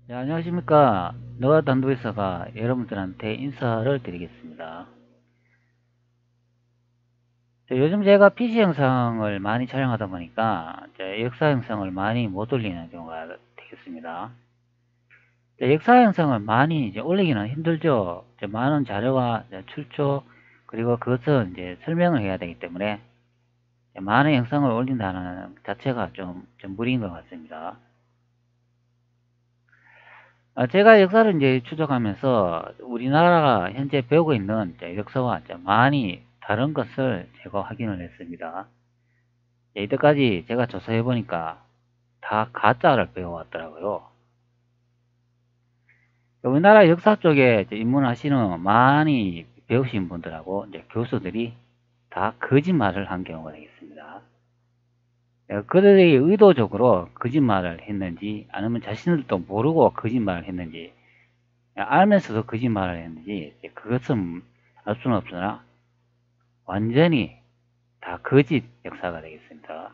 네, 안녕하십니까. 너와 단도에서가 여러분들한테 인사를 드리겠습니다. 요즘 제가 PC 영상을 많이 촬영하다 보니까 역사 영상을 많이 못 올리는 경우가 되겠습니다. 역사 영상을 많이 올리기는 힘들죠. 많은 자료와 출처 그리고 그것을 설명을 해야 되기 때문에 많은 영상을 올린다는 자체가 좀 무리인 것 같습니다. 제가 역사를 추적하면서 우리나라가 현재 배우고 있는 역사와 많이 다른 것을 제가 확인을 했습니다. 이때까지 제가 조사해 보니까 다 가짜를 배워왔더라고요. 우리나라 역사 쪽에 입문하시는 많이 배우신 분들하고 교수들이 다 거짓말을 한 경우가 되겠습니다. 그들이 의도적으로 거짓말을 했는지 아니면 자신들도 모르고 거짓말을 했는지 알면서도 거짓말을 했는지 그것은 알 수는 없으나 완전히 다 거짓 역사가 되겠습니다.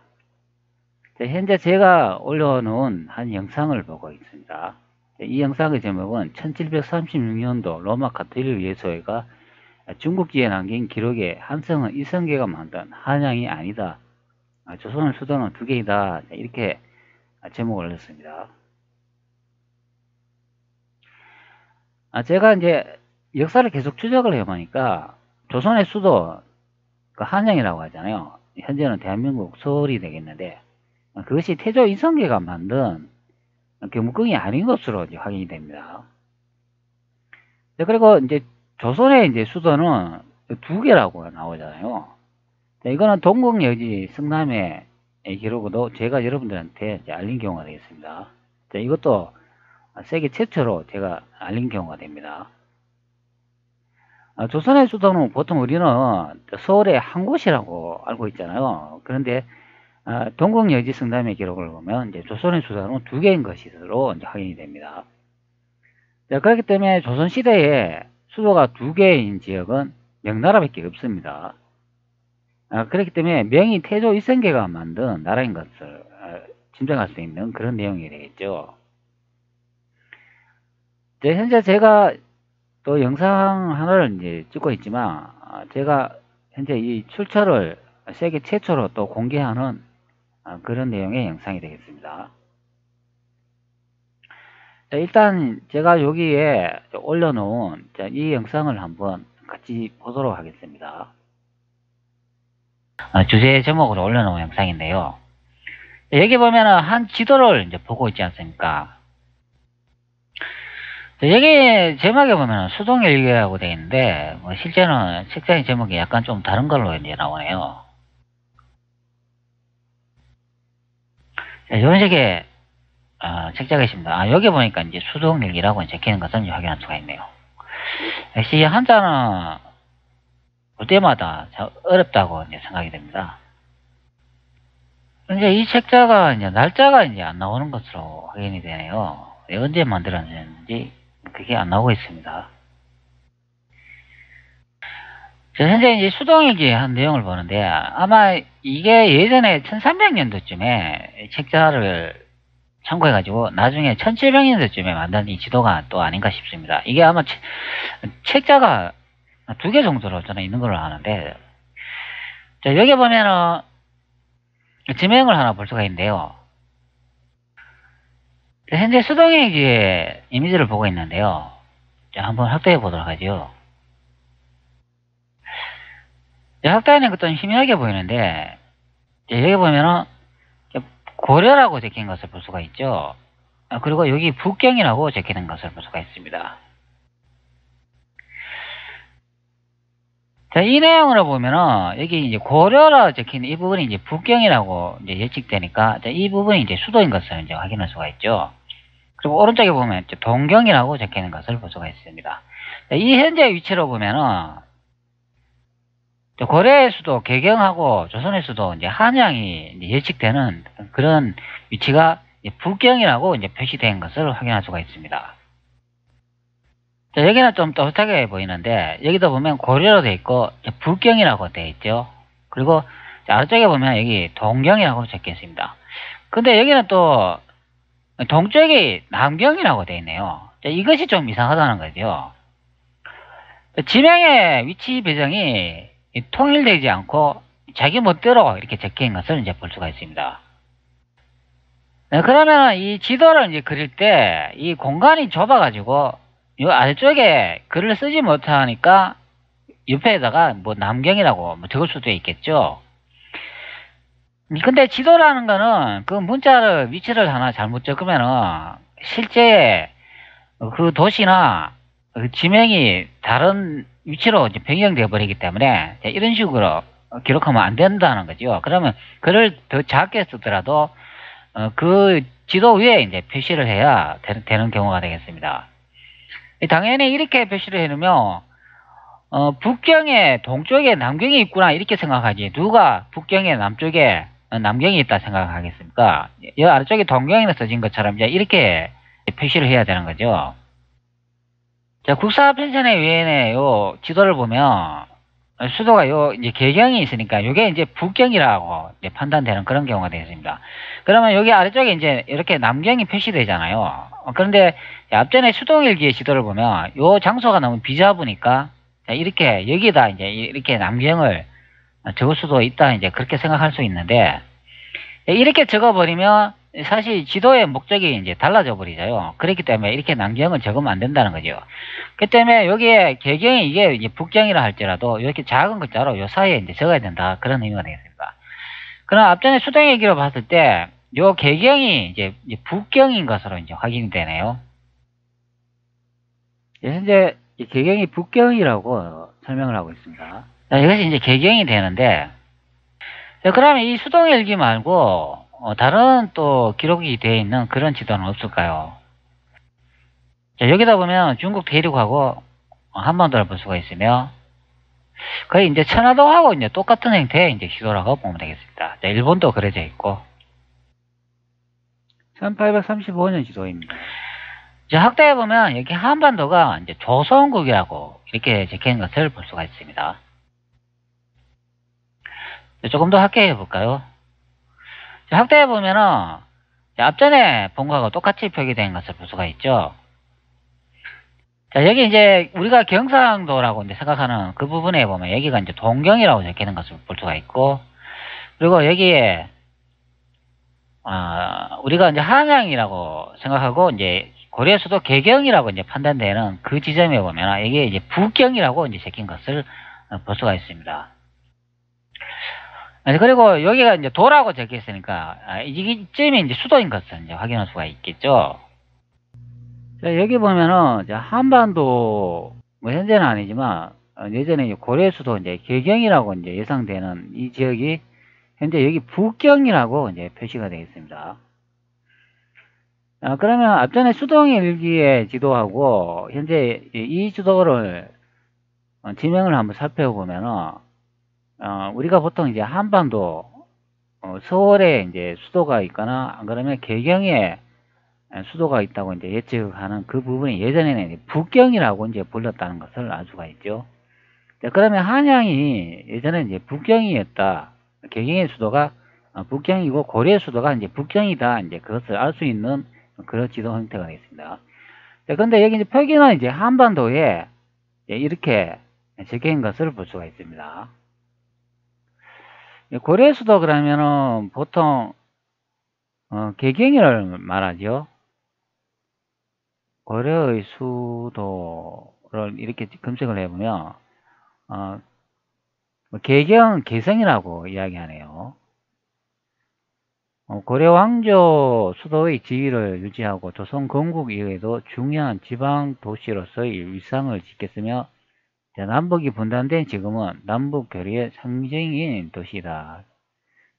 현재 제가 올려놓은 한 영상을 보고 있습니다. 이 영상의 제목은 1736년도 로마 가톨릭 예수회가 중국지에 남긴 기록에 한성은 이성계가 만든 한양이 아니다. 조선의 수도는 두 개이다. 이렇게 제목을 올렸습니다. 제가 역사를 계속 추적을 해보니까 조선의 수도 한양이라고 하잖아요. 현재는 대한민국 서울이 되겠는데 그것이 태조 이성계가 만든 경복궁이 아닌 것으로 확인이 됩니다. 그리고 조선의 수도는 두 개라고 나오잖아요. 이거는 동국여지 성남의 기록으로 제가 여러분들한테 알린 경우가 되겠습니다. 이것도 세계 최초로 제가 알린 경우가 됩니다. 조선의 수도는 보통 우리는 서울의 한 곳이라고 알고 있잖아요. 그런데 동국여지 성남의 기록을 보면 조선의 수도는 두 개인 것으로 확인이 됩니다. 그렇기 때문에 조선시대에 수도가 두 개인 지역은 명나라밖에 없습니다. 그렇기 때문에 명의 태조 이성계가 만든 나라인 것을 짐작할 수 있는 그런 내용이 되겠죠. 현재 제가 또 영상 하나를 찍고 있지만 제가 현재 이 출처를 세계 최초로 또 공개하는 그런 내용의 영상이 되겠습니다. 일단 제가 여기에 올려놓은 이 영상을 한번 같이 보도록 하겠습니다. 주제 제목으로 올려놓은 영상인데요. 여기 보면은 한 지도를 보고 있지 않습니까? 여기 제목에 보면 수동일기라고 되어 있는데 실제는 책장의 제목이 약간 좀 다른 걸로 나오네요. 이런 식의 책자가 있습니다. 여기 보니까 수동일기라고 적히는 것을 확인할 수가 있네요. 역시 한자는 볼 때마다 어렵다고 생각이 됩니다. 이 책자가 날짜가 안 나오는 것으로 확인이 되네요. 언제 만들어졌는지 그게 안 나오고 있습니다. 현재 수동일기 한 내용을 보는데 아마 이게 예전에 1300년도쯤에 책자를 참고해가지고 나중에 1700년도쯤에 만든 이 지도가 또 아닌가 싶습니다. 이게 아마 책자가 두 개 정도로 저는 있는 걸로 아는데 여기 보면은 지명을 하나 볼 수가 있는데요. 현재 수동일기의 이미지를 보고 있는데요. 한번 확대해 보도록 하죠. 확대하는 것도 희미하게 보이는데 여기 보면은 고려라고 적힌 것을 볼 수가 있죠. 그리고 여기 북경이라고 적히는 것을 볼 수가 있습니다. 이 내용으로 보면은 여기 고려라 적힌 이 부분이 북경이라고 예측되니까 이 부분이 수도인 것을 확인할 수가 있죠. 그리고 오른쪽에 보면 동경이라고 적히는 것을 볼 수가 있습니다. 이 현재 위치로 보면은 고려의 수도 개경하고 조선의 수도 한양이 예측되는 그런 위치가 북경이라고 표시된 것을 확인할 수가 있습니다. 여기는 좀 또렷하게 보이는데 여기도 보면 고려로 되어 있고 북경이라고 되어 있죠. 그리고 아래쪽에 보면 여기 동경이라고 적혀 있습니다. 근데 여기는 또 동쪽이 남경이라고 되어 있네요. 자, 이것이 좀 이상하다는 거죠. 지명의 위치 배정이 통일되지 않고 자기 멋대로 이렇게 적힌 것을 이제 볼 수가 있습니다. 그러면 이 지도를 이제 그릴 때 이 공간이 좁아가지고 이 아래쪽에 글을 쓰지 못하니까 옆에다가 뭐 남경이라고 뭐 적을 수도 있겠죠. 근데 지도라는 거는 그 문자를 위치를 하나 잘못 적으면은 실제 그 도시나 그 지명이 다른 위치로 이제 변경되어 버리기 때문에 이런 식으로 기록하면 안 된다는 거죠. 그러면 글을 더 작게 쓰더라도 그 지도 위에 이제 표시를 해야 되는 경우가 되겠습니다. 당연히 이렇게 표시를 해놓으면 북경의 동쪽에 남경이 있구나 이렇게 생각하지 누가 북경의 남쪽에 남경이 있다 생각하겠습니까? 이 아래쪽에 동경이 써진 것처럼 이제 이렇게 표시를 해야 되는 거죠. 자, 국사 편찬의 위에는 요 지도를 보면 수도가 요 이제 계경이 있으니까 요게 이제 북경이라고 이제 판단되는 그런 경우가 되겠습니다. 그러면 여기 아래쪽에 이제 이렇게 남경이 표시되잖아요. 그런데 앞전에 수동일기의 지도를 보면 요 장소가 너무 비잡으니까 이렇게 여기다 이제 이렇게 남경을 적을 수도 있다 이제 그렇게 생각할 수 있는데 이렇게 적어버리면 사실 지도의 목적이 이제 달라져 버리죠. 그렇기 때문에 이렇게 남경을 적으면 안 된다는 거죠. 그 때문에 여기에 계경이 이게 이제 북경이라 할지라도 이렇게 작은 글자로 요 사이에 이제 적어야 된다. 그런 의미가 되겠습니다. 그럼 앞전에 수동일기로 봤을 때 요 계경이 이제 북경인 것으로 이제 확인이 되네요. 현재 이 계경이 북경이라고 설명을 하고 있습니다. 자, 이것이 이제 계경이 되는데 자, 그러면 이 수동일기 말고 다른 또 기록이 되어 있는 그런 지도는 없을까요? 자, 여기다 보면 중국 대륙하고 한반도를 볼 수가 있으며 거의 이제 천화도하고 이제 똑같은 형태의 이제 지도라고 보면 되겠습니다. 자, 일본도 그려져 있고 1835년 지도입니다. 자, 확대해 보면 여기 한반도가 이제 조선국이라고 이렇게 적힌 것을 볼 수가 있습니다. 자, 조금 더 확대해 볼까요? 자, 확대해 보면은 앞전에 본 거하고 똑같이 표기된 것을 볼 수가 있죠. 자, 여기 이제 우리가 경상도라고 이제 생각하는 그 부분에 보면 여기가 이제 동경이라고 적히는 것을 볼 수가 있고, 그리고 여기에, 우리가 이제 한양이라고 생각하고, 이제 고려 수도 개경이라고 이제 판단되는 그 지점에 보면 이게 이제 북경이라고 이제 적힌 것을 볼 수가 있습니다. 그리고 여기가 이제 도라고 적혀 있으니까, 이쯤이 이제 수도인 것을 이제 확인할 수가 있겠죠. 자, 여기 보면은 이제 한반도 뭐 현재는 아니지만 예전에 고려 수도 이제 개경이라고 이제 예상되는 이 지역이 현재 여기 북경이라고 이제 표시가 되어 있습니다. 그러면 앞전에 수동일기의 지도하고 현재 이 지도를 지명을 한번 살펴보면은 우리가 보통 이제 한반도 서울에 이제 수도가 있거나 안 그러면 개경에 수도가 있다고 이제 예측하는 그 부분이 예전에는 북경이라고 이제 불렸다는 것을 알 수가 있죠. 자, 그러면 한양이 예전에 이제 북경이었다. 개경의 수도가 북경이고 고려의 수도가 이제 북경이다. 이제 그것을 알 수 있는 그런 지도 형태가 되겠습니다. 자, 근데 여기 이제 표기는 이제 한반도에 이렇게 적힌 것을 볼 수가 있습니다. 고려의 수도 그러면은 보통 개경을 말하죠. 고려의 수도를 이렇게 검색을 해보면 개성이라고 이야기하네요. 고려 왕조 수도의 지위를 유지하고 조선 건국 이후에도 중요한 지방 도시로서의 위상을 지켰으며 남북이 분단된 지금은 남북 교류의 상징인 도시다.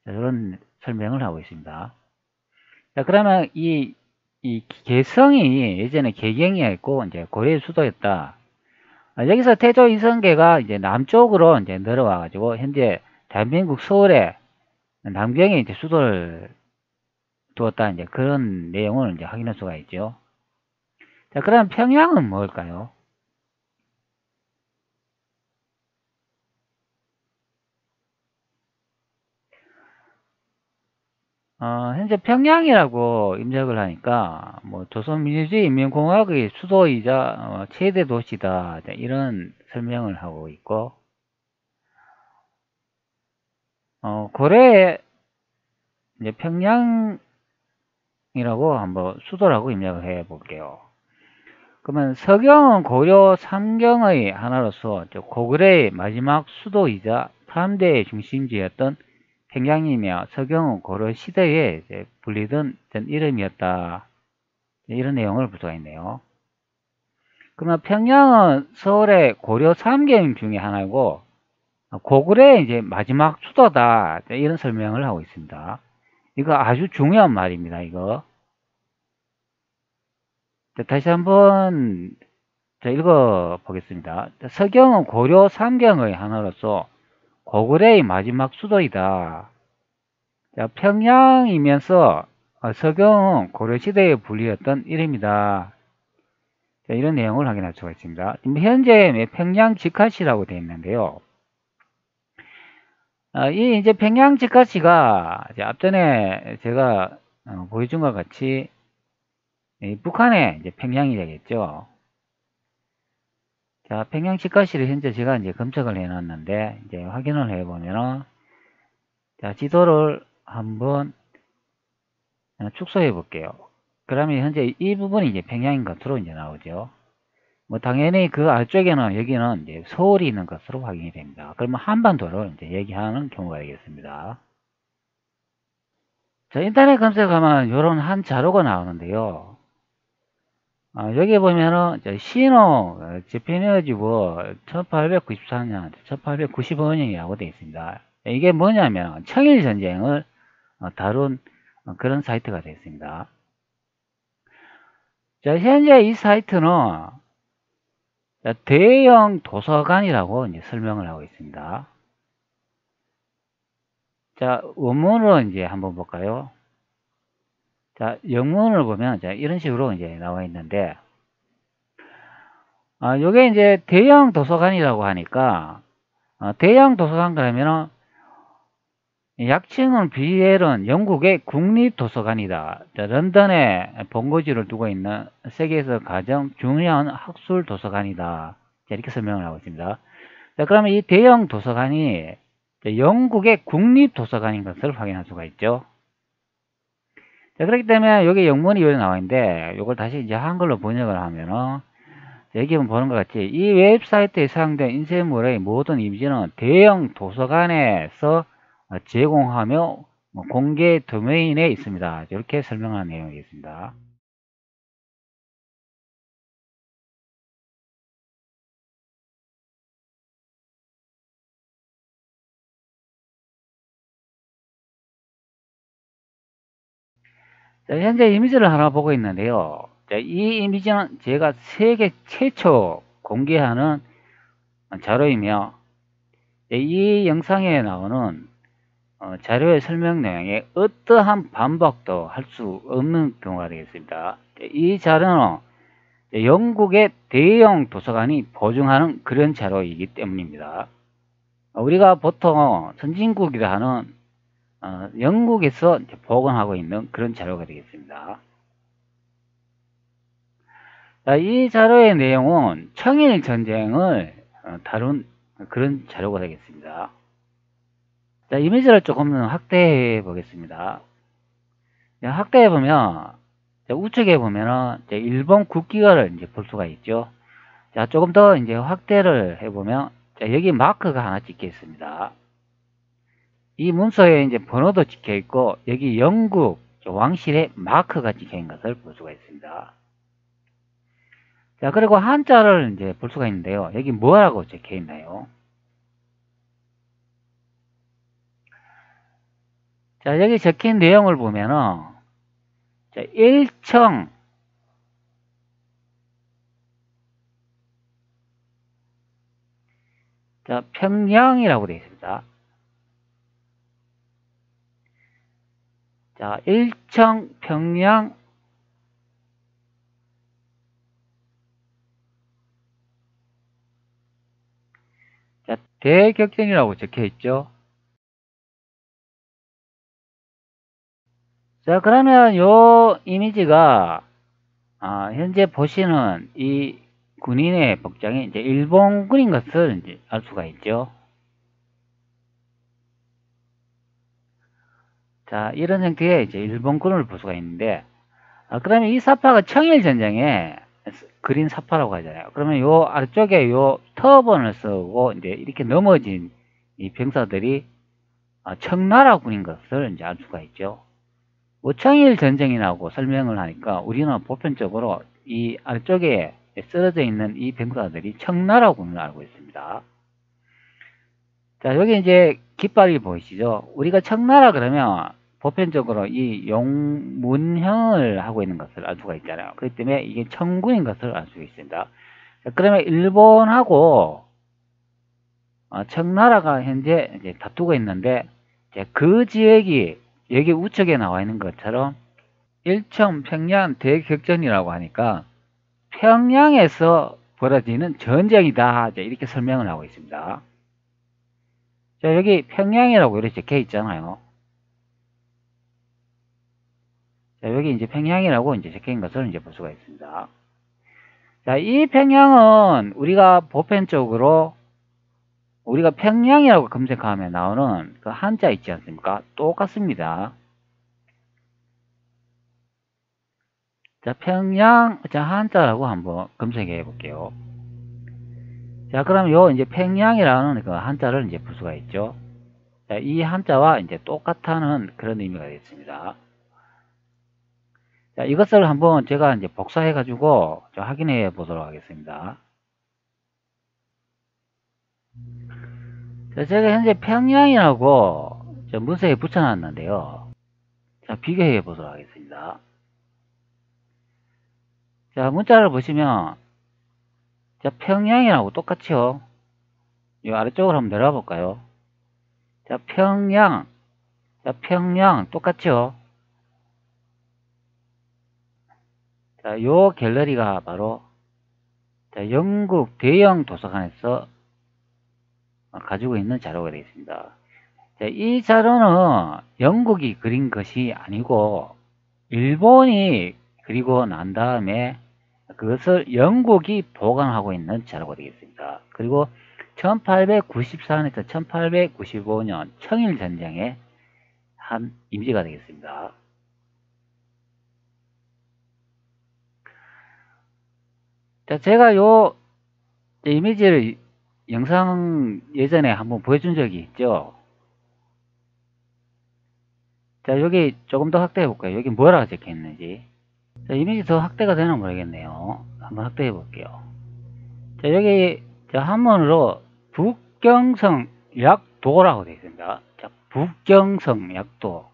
그런 설명을 하고 있습니다. 자, 그러면 이 개성이 예전에 개경이었고 이제 고려의 수도였다. 여기서 태조 이성계가 이제 남쪽으로 이제 내려와 가지고 현재 대한민국 서울에 남경에 이제 수도를 두었다 이제 그런 내용을 이제 확인할 수가 있죠. 자, 그럼 평양은 뭘까요? 현재 평양이라고 입력을 하니까 뭐 조선민주주의 인민공화국의 수도이자 최대 도시다 이런 설명을 하고 있고, 고려에 이제 평양이라고 한번 수도라고 입력을 해 볼게요. 그러면 서경은 고려 삼경의 하나로서 고구려의 마지막 수도이자 3대의 중심지였던 평양이며 서경은 고려 시대에 불리던 이름이었다. 이런 내용을 볼 수가 있네요. 그러면 평양은 서울의 고려 3경 중에 하나고 고구려의 이제 마지막 수도다. 이런 설명을 하고 있습니다. 이거 아주 중요한 말입니다. 이거. 다시 한번 읽어 보겠습니다. 서경은 고려 3경의 하나로서 고구려의 마지막 수도이다. 평양이면서 서경은 고려시대에 불리었던 이름이다. 이런 내용을 확인할 수가 있습니다. 현재 평양 직화시라고 되어 있는데요. 이 이제 평양 직화시가 앞전에 제가 보여준 것 같이 북한의 이제 평양이 되겠죠. 자, 평양 직화시를 현재 제가 이제 검색을 해놨는데 이제 확인을 해보면은 자, 지도를 한번 축소해 볼게요. 그러면 현재 이 부분이 이제 평양인 것으로 이제 나오죠. 뭐 당연히 그 아래쪽에는 여기는 이제 서울이 있는 것으로 확인이 됩니다. 그러면 한반도를 이제 얘기하는 경우가 되겠습니다. 자, 인터넷 검색하면 이런 한 자료가 나오는데요. 여기 보면은 신호 재팬에너지부 1894년, 1895년이라고 되어 있습니다. 이게 뭐냐면 청일 전쟁을 다룬 그런 사이트가 되어 있습니다. 자, 현재 이 사이트는 대형 도서관이라고 이제 설명을 하고 있습니다. 자, 원문으로 이제 한번 볼까요? 자, 영문을 보면 이런 식으로 이제 나와 있는데, 요게 이제 대형 도서관이라고 하니까, 대형 도서관 그러면은 약칭은 BL은 영국의 국립도서관이다. 자, 런던에 본거지를 두고 있는 세계에서 가장 중요한 학술 도서관이다. 자, 이렇게 설명을 하고 있습니다. 자, 그러면 이 대형 도서관이 영국의 국립도서관인 것을 확인할 수가 있죠. 자, 그렇기 때문에 여기 영문이 여기 나와 있는데, 이걸 다시 이제 한글로 번역을 하면은, 여기 보는 것 같이 이 웹사이트에 사용된 인쇄물의 모든 이미지는 대형 도서관에서 제공하며 공개 도메인에 있습니다. 이렇게 설명하는 내용이겠습니다. 자, 현재 이미지를 하나 보고 있는데요. 자, 이 이미지는 제가 세계 최초 공개하는 자료이며, 이 영상에 나오는 자료의 설명 내용에 어떠한 반박도 할 수 없는 경우가 되겠습니다. 이 자료는 영국의 대형 도서관이 보증하는 그런 자료이기 때문입니다. 우리가 보통 선진국이라 하는 영국에서 보관하고 있는 그런 자료가 되겠습니다. 자, 이 자료의 내용은 청일 전쟁을 다룬 그런 자료가 되겠습니다. 자, 이미지를 조금 확대해 보겠습니다. 확대해 보면 우측에 보면은 일본 국기가를 이제 볼 수가 있죠. 자, 조금 더 이제 확대를 해 보면 여기 마크가 하나 찍혀 있습니다. 이 문서에 이제 번호도 찍혀 있고 여기 영국 왕실의 마크가 찍혀 있는 것을 볼 수가 있습니다. 자, 그리고 한자를 이제 볼 수가 있는데요. 여기 뭐라고 적혀 있나요? 자, 여기 적힌 내용을 보면은 자, 1청 자, 평양이라고 되어 있습니다. 자, 1청 평양 자, 대격전이라고 적혀 있죠. 자, 그러면 요 이미지가 현재 보시는 이 군인의 복장이 이제 일본군인 것을 이제 알 수가 있죠. 자, 이런 형태의 이제 일본군을 볼 수가 있는데, 그러면 이 사파가 청일전쟁에 그린 사파라고 하잖아요. 그러면 요 아래쪽에 요 터번을 쓰고 이제 이렇게 넘어진 이 병사들이 청나라군인 것을 이제 알 수가 있죠. 뭐 청일전쟁이라고 설명을 하니까 우리는 보편적으로 이 아래쪽에 쓰러져 있는 이 병사들이 청나라군을 알고 있습니다. 자, 여기 이제 깃발이 보이시죠? 우리가 청나라 그러면 보편적으로 이 용문형을 하고 있는 것을 알 수가 있잖아요. 그렇기 때문에 이게 청군인 것을 알 수 있습니다. 자, 그러면 일본하고 청나라가 현재 이제 다투고 있는데, 이제 그 지역이 여기 우측에 나와 있는 것처럼 일청 평양 대격전이라고 하니까 평양에서 벌어지는 전쟁이다, 이렇게 설명을 하고 있습니다. 자, 여기 평양이라고 이렇게 적혀 있잖아요. 자, 여기 이제 평양이라고 이제 적혀 있는 것을 이제 볼 수가 있습니다. 자, 이 평양은 우리가 보편적으로 우리가 평양이라고 검색하면 나오는 그 한자 있지 않습니까? 똑같습니다. 자, 평양, 자, 한자라고 한번 검색해 볼게요. 자, 그럼 요 이제 평양이라는 그 한자를 이제 볼 수가 있죠. 자, 이 한자와 이제 똑같다는 그런 의미가 되겠습니다. 자, 이것을 한번 제가 이제 복사해 가지고 확인해 보도록 하겠습니다. 자, 제가 현재 평양이라고 문서에 붙여 놨는데요. 자, 비교해 보도록 하겠습니다. 자, 문자를 보시면 자, 평양이라고 똑같이요. 이 아래쪽으로 한번 내려가 볼까요? 자, 평양. 자, 평양 똑같죠? 자, 요 갤러리가 바로 자, 영국 대형 도서관에서 가지고 있는 자료가 되겠습니다. 자, 이 자료는 영국이 그린 것이 아니고 일본이 그리고 난 다음에 그것을 영국이 보관하고 있는 자료가 되겠습니다. 그리고 1894년에서 1895년 청일전쟁의 한 이미지가 되겠습니다. 자, 제가 요 이미지를 영상 예전에 한번 보여준 적이 있죠. 자, 여기 조금 더 확대해 볼까요? 여기 뭐라고 적혀 있는지. 자, 이미지 더 확대가 되나 모르겠네요. 한번 확대해 볼게요. 자, 여기 한문으로 북경성 약도라고 되어 있습니다. 자, 북경성 약도.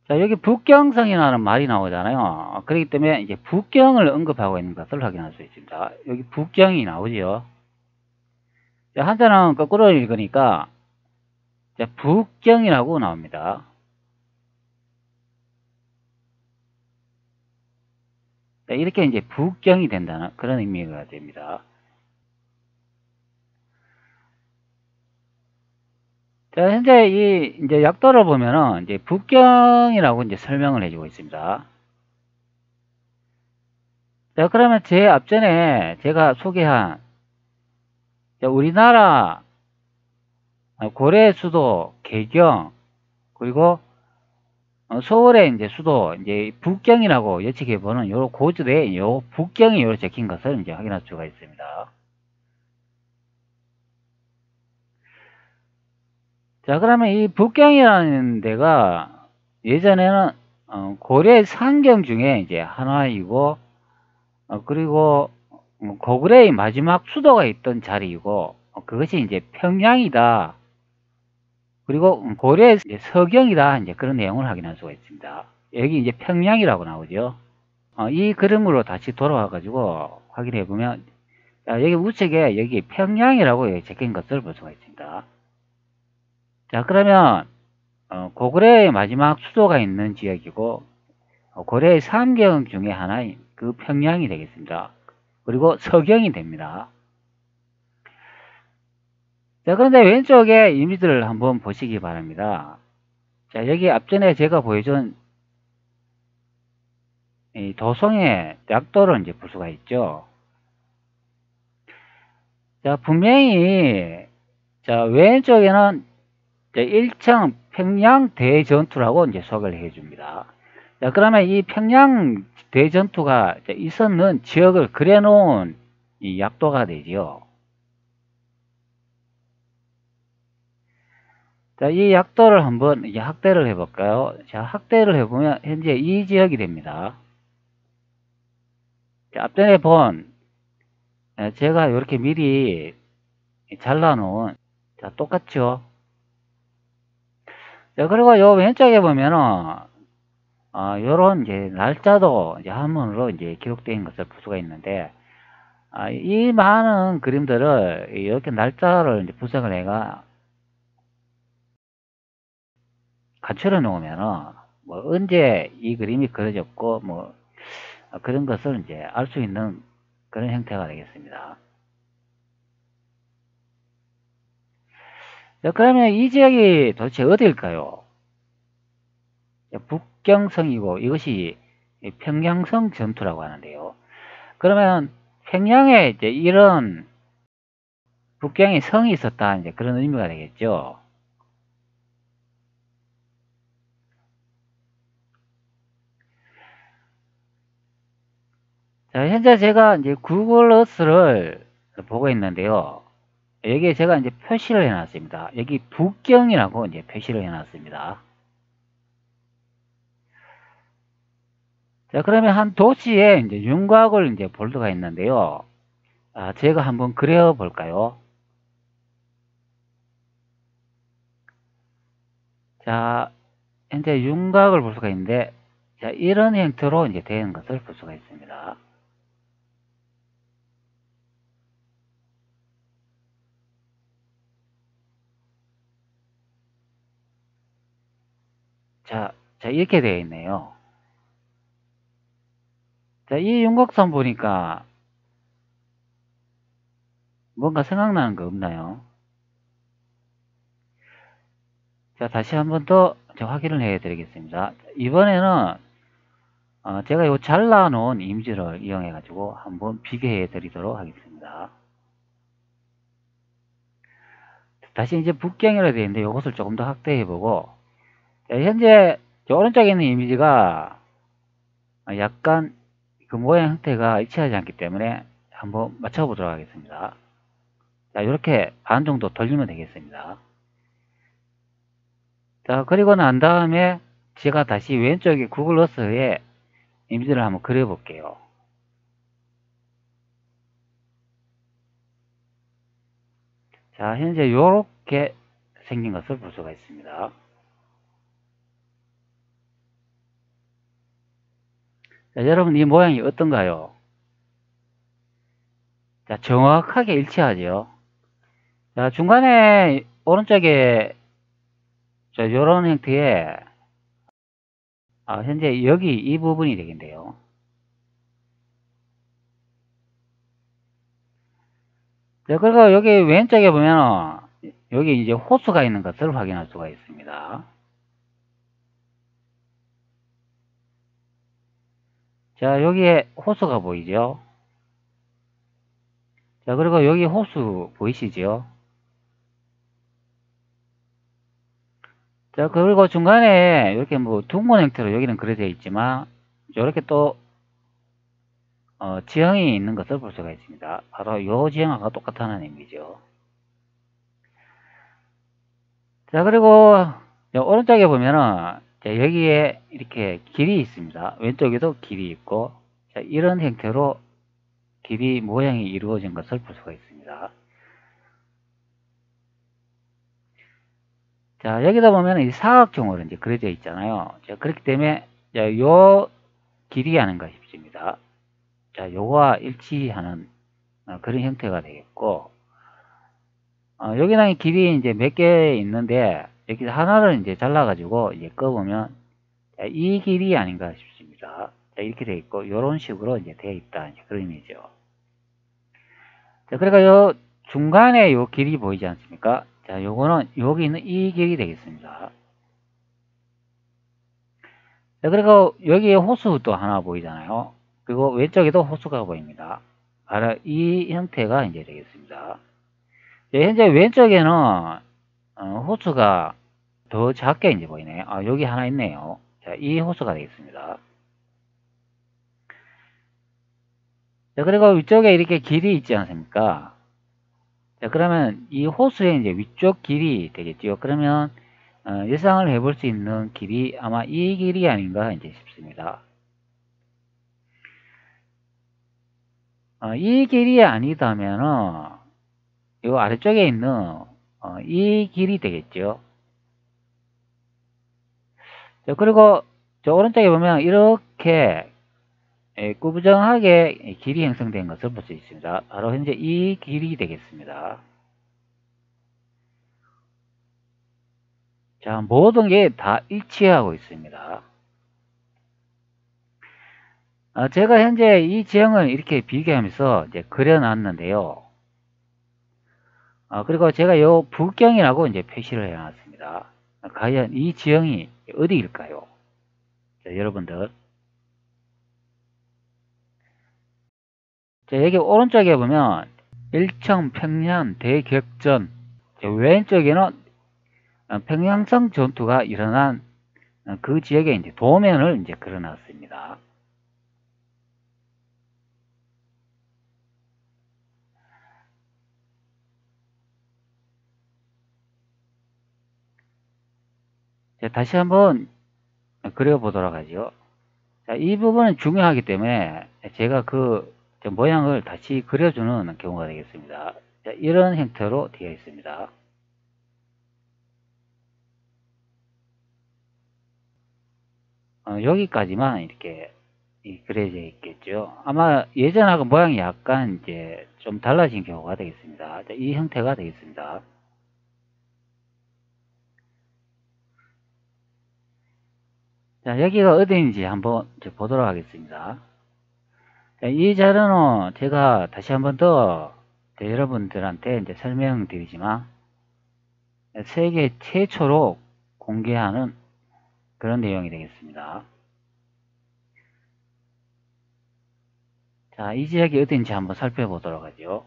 자, 여기 북경성이라는 말이 나오잖아요. 그렇기 때문에 이제 북경을 언급하고 있는 것을 확인할 수 있습니다. 여기 북경이 나오죠. 자, 한자는 거꾸로 읽으니까 자, 북경이라고 나옵니다. 자, 이렇게 이제 북경이 된다는 그런 의미가 됩니다. 자, 현재 이제 약도를 보면은 이제 북경이라고 이제 설명을 해주고 있습니다. 자, 그러면 제 앞전에 제가 소개한 우리나라 고려 수도 개경, 그리고 서울의 이제 수도 이제 북경이라고 예측해 보는 요 고지대에 요 북경이 요 적힌 것을 이제 확인할 수가 있습니다. 자, 그러면 이 북경이라는 데가 예전에는 고려의 상경 중에 이제 하나이고, 그리고 고구려의 마지막 수도가 있던 자리이고, 그것이 이제 평양이다. 그리고 고려의 서경이다. 이제 그런 내용을 확인할 수가 있습니다. 여기 이제 평양이라고 나오죠. 이 그림으로 다시 돌아와 가지고 확인해 보면, 여기 우측에 여기 평양이라고 적힌 것을 볼 수가 있습니다. 자, 그러면 고구려의 마지막 수도가 있는 지역이고 고려의 상경 중에 하나인 그 평양이 되겠습니다. 그리고 서경이 됩니다. 자, 그런데 왼쪽에 이미지를 한번 보시기 바랍니다. 자, 여기 앞전에 제가 보여준 이 도성의 약도를 이제 볼 수가 있죠. 자, 분명히, 자, 왼쪽에는 1층 평양 대전투라고 이제 소개를 해 줍니다. 자, 그러면 이 평양 대전투가 있었는 지역을 그려 놓은 이 약도가 되지요. 자, 이 약도를 한번 이제 확대를 해 볼까요? 자, 확대를 해 보면 현재 이 지역이 됩니다. 자, 앞전에 본 제가 이렇게 미리 잘라 놓은, 자, 똑같죠? 자, 그리고 요 왼쪽에 보면은 요런 이제 날짜도 이제 한문으로 이제 기록된 것을 볼 수가 있는데, 이 많은 그림들을 이렇게 날짜를 이제 분석을 해가 갖춰려 놓으면은 뭐 언제 이 그림이 그려졌고 뭐 그런 것을 이제 알 수 있는 그런 형태가 되겠습니다. 자, 그러면 이 지역이 도대체 어디일까요? 북경성이고 이것이 평양성 전투라고 하는데요. 그러면 평양에 이제 이런 북경에 성이 있었다, 이제 그런 의미가 되겠죠. 자, 현재 제가 이제 구글 어스를 보고 있는데요. 여기에 제가 이제 표시를 해놨습니다. 여기 북경이라고 이제 표시를 해놨습니다. 자, 그러면 한 도시에 이제 윤곽을 이제 볼드가 있는데요. 제가 한번 그려 볼까요? 자, 현재 윤곽을 볼 수가 있는데, 자, 이런 형태로 이제 되는 것을 볼 수가 있습니다. 자, 이렇게 되어 있네요. 자, 이 윤곽선 보니까 뭔가 생각나는 거 없나요? 자, 다시 한번 더 확인을 해 드리겠습니다. 이번에는 제가 요 잘라 놓은 이미지를 이용해 가지고 한번 비교해 드리도록 하겠습니다. 다시 이제 북경이라 되어 있는데 이것을 조금 더 확대해 보고, 현재 저 오른쪽에 있는 이미지가 약간 그 모양 형태가 일치하지 않기 때문에 한번 맞춰 보도록 하겠습니다. 자, 이렇게 반 정도 돌리면 되겠습니다. 자, 그리고 난 다음에 제가 다시 왼쪽에 구글 어스에 이미지를 한번 그려 볼게요. 자, 현재 이렇게 생긴 것을 볼 수가 있습니다. 자, 여러분 이 모양이 어떤가요? 자, 정확하게 일치하죠. 자, 중간에 오른쪽에 요런 형태의 현재 여기 이 부분이 되겠네요. 자, 그리고 여기 왼쪽에 보면 여기 이제 호수가 있는 것을 확인할 수가 있습니다. 자, 여기에 호수가 보이죠? 자, 그리고 여기 호수 보이시죠? 자, 그리고 중간에 이렇게 뭐 둥근 형태로 여기는 그려져 있지만 이렇게 또 지형이 있는 것을 볼 수가 있습니다. 바로 이 지형하고 똑같다는 의미죠. 자, 그리고 오른쪽에 보면은 여기에 이렇게 길이 있습니다. 왼쪽에도 길이 있고, 자, 이런 형태로 길이 모양이 이루어진 것을 볼 수가 있습니다. 자, 여기다 보면 이 사각형으로 이제 그려져 있잖아요. 자, 그렇기 때문에 요 길이 아닌가 싶습니다. 자, 요거와 일치하는 그런 형태가 되겠고, 여기는 길이 이제 몇 개 있는데, 여기 하나를 이제 잘라가지고 이제 꺼보면, 자, 이 길이 아닌가 싶습니다. 자, 이렇게 되어 있고, 요런 식으로 이제 되어 있다. 이제 그런 의미죠. 자, 그러니까 요 중간에 요 길이 보이지 않습니까? 자, 요거는 여기 있는 이 길이 되겠습니다. 자, 그리고 여기에 호수도 하나 보이잖아요. 그리고 왼쪽에도 호수가 보입니다. 바로 이 형태가 이제 되겠습니다. 네, 현재 왼쪽에는 호수가 더 작게 이제 보이네요. 아, 여기 하나 있네요. 자, 이 호수가 되겠습니다. 자, 그리고 위쪽에 이렇게 길이 있지 않습니까? 자, 그러면 이 호수의 이제 위쪽 길이 되겠죠. 그러면 예상을 해볼 수 있는 길이 아마 이 길이 아닌가 이제 싶습니다. 이 길이 아니다면은 이 아래쪽에 있는 이 길이 되겠죠. 자, 그리고 저 오른쪽에 보면 이렇게 꾸부정하게 길이 형성된 것을 볼 수 있습니다. 바로 현재 이 길이 되겠습니다. 자, 모든 게 다 일치하고 있습니다. 제가 현재 이 지형을 이렇게 비교하면서 이제 그려놨는데요. 그리고 제가 요 북경이라고 이제 표시를 해놨습니다. 과연 이 지형이 어디일까요? 자, 여러분들. 자, 여기 오른쪽에 보면 일청, 평양, 대격전. 자, 왼쪽에는 평양성 전투가 일어난 그 지역에 이제 도면을 이제 그려놨습니다. 자, 다시 한번 그려보도록 하죠. 자, 이 부분은 중요하기 때문에 제가 그 모양을 다시 그려주는 경우가 되겠습니다. 자, 이런 형태로 되어 있습니다. 여기까지만 이렇게 그려져 있겠죠. 아마 예전하고 모양이 약간 이제 좀 달라진 경우가 되겠습니다. 자, 이 형태가 되겠습니다. 자, 여기가 어디인지 한번 보도록 하겠습니다. 자, 이 자료는 제가 다시 한번 더 여러분들한테 이제 설명드리지만 세계 최초로 공개하는 그런 내용이 되겠습니다. 자, 이 지역이 어딘지 한번 살펴보도록 하죠.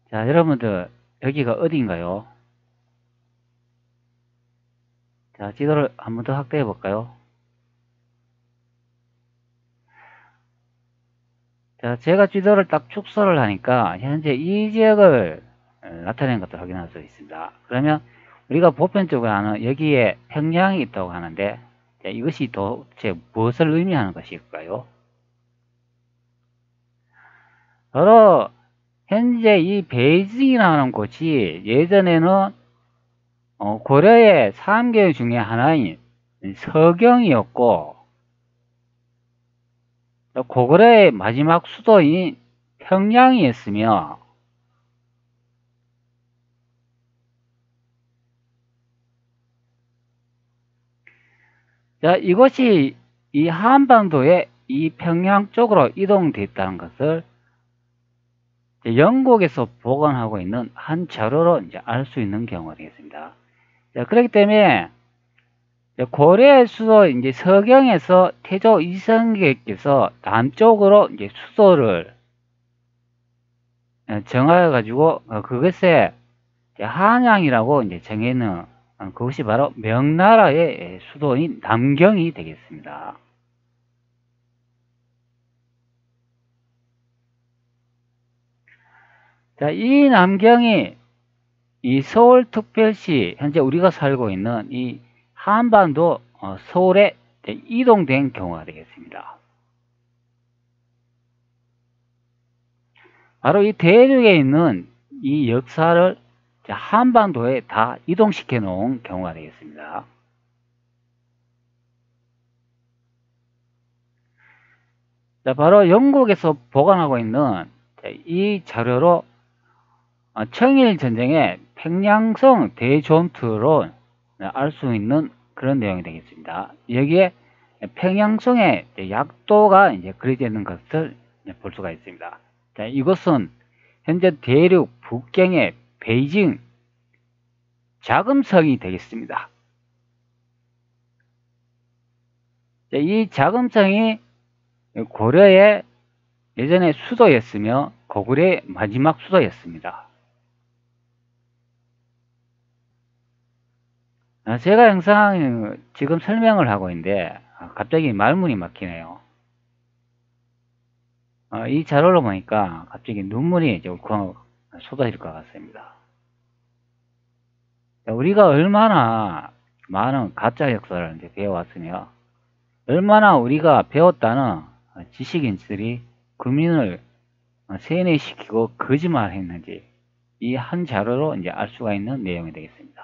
자, 여러분들 여기가 어딘가요? 자, 지도를 한번 더 확대해 볼까요? 자, 제가 지도를 딱 축소를 하니까 현재 이 지역을 나타낸 것을 확인할 수 있습니다. 그러면 우리가 보편적으로 아는 여기에 평양이 있다고 하는데, 자, 이것이 도대체 무엇을 의미하는 것일까요? 바로 현재 이 베이징이라는 곳이 예전에는 고려의 3경 중에 하나인 서경이었고, 고구려의 마지막 수도인 평양이었으며, 자, 이것이 이 한반도의 이 평양 쪽으로 이동됐다는 것을 영국에서 보관하고 있는 한 자료로 이제 알 수 있는 경우가 되겠습니다. 자, 그렇기 때문에 고려의 수도 이제 서경에서 태조 이성계께서 남쪽으로 이제 수도를 정하여 가지고 그것에 한양이라고 이제 정해놓은 그것이 바로 명나라의 수도인 남경이 되겠습니다. 자, 이 남경이 이 서울특별시 현재 우리가 살고 있는 이 한반도 서울에 이동된 경우가 되겠습니다. 바로 이 대륙에 있는 이 역사를 한반도에 다 이동시켜 놓은 경우가 되겠습니다. 자, 바로 영국에서 보관하고 있는 이 자료로 청일전쟁의 평양성 대전투로 알 수 있는 그런 내용이 되겠습니다. 여기에 평양성의 약도가 이제 그려져 있는 것을 볼 수가 있습니다. 자, 이것은 현재 대륙 북경의 베이징 자금성이 되겠습니다. 이 자금성이 고려의 예전에 수도였으며 고구려의 마지막 수도였습니다. 제가 영상 지금 설명을 하고 있는데 갑자기 말문이 막히네요. 이 자료를 보니까 갑자기 눈물이 이제 울컥 쏟아질 것 같습니다. 우리가 얼마나 많은 가짜 역사를 이제 배워왔으며 얼마나 우리가 배웠다는 지식인들이 국민을 세뇌시키고 거짓말했는지 이 한 자료로 이제 알 수가 있는 내용이 되겠습니다.